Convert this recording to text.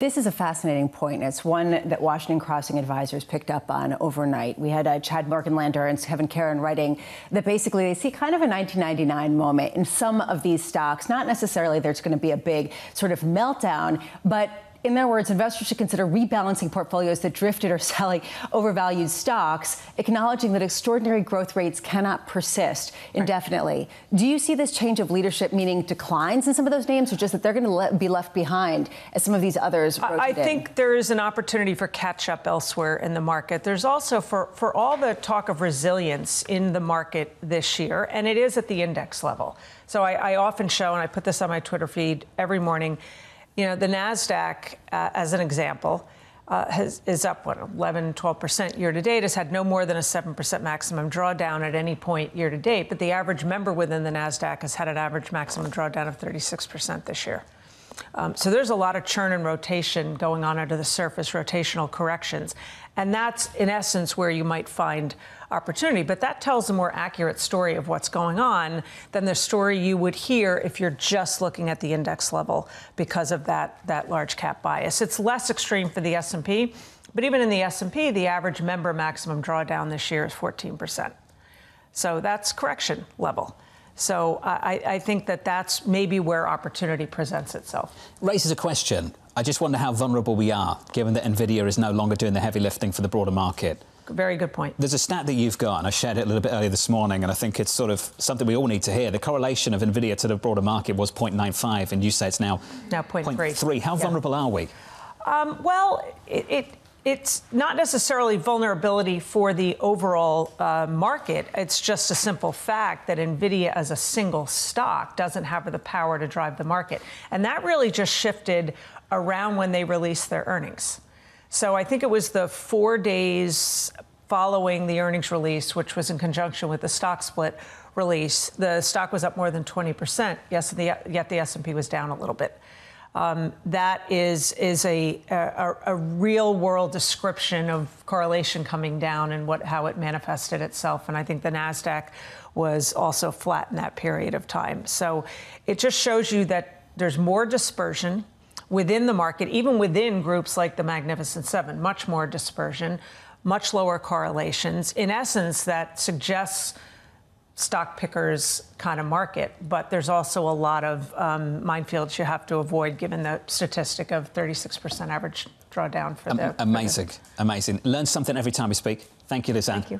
This is a fascinating point. It's one that Washington Crossing advisors picked up on overnight. We had Chad Morganlander and Kevin Caron writing that basically they see kind of a 1999 moment in some of these stocks. Not necessarily there's going to be a big sort of meltdown, but in their words, investors should consider rebalancing portfolios that drifted or selling overvalued stocks, acknowledging that extraordinary growth rates cannot persist indefinitely. Right. Do you see this change of leadership meaning declines in some of those names, or just that they're going to be left behind as some of these others rotate I think there is an opportunity for catch-up elsewhere in the market. There's also, for all the talk of resilience in the market this year, and it is at the index level. So I often show, and I put this on my Twitter feed every morning, you know, the NASDAQ, as an example, is up, 11, 12% year to date, has had no more than a 7% maximum drawdown at any point year to date. But the average member within the NASDAQ has had an average maximum drawdown of 36% this year. So there's a lot of churn and rotation going on under the surface, rotational corrections. And that's, in essence, where you might find opportunity. But that tells a more accurate story of what's going on than the story you would hear if you're just looking at the index level because of that large cap bias. It's less extreme for the S&P, but even in the S&P, the average member maximum drawdown this year is 14%. So that's correction level. So I think that's maybe where opportunity presents itself. Raises a question. I just wonder how vulnerable we are, given that Nvidia is no longer doing the heavy lifting for the broader market. Very good point. There's a stat that you've got, and I shared it a little bit earlier this morning, and I think it's sort of something we all need to hear. The correlation of Nvidia to the broader market was 0.95, and you say it's now 0.3. How vulnerable are we? Well, it's not necessarily vulnerability for the overall market. It's just a simple fact that Nvidia as a single stock doesn't have the power to drive the market. And that really just shifted around when they released their earnings. So I think it was the 4 days following the earnings release, which was in conjunction with the stock split release, the stock was up more than 20%. Yes, yet the S&P was down a little bit. That is a real world description of correlation coming down and how it manifested itself. And I think the NASDAQ was also flat in that period of time. So it just shows you that there's more dispersion within the market, even within groups like the Magnificent Seven, much more dispersion, much lower correlations. In essence, that suggests stock pickers kind of market, but there's also a lot of minefields you have to avoid given the statistic of 36% average drawdown for the... Amazing. Learn something every time we speak. Thank you, Lisanne. Thank you.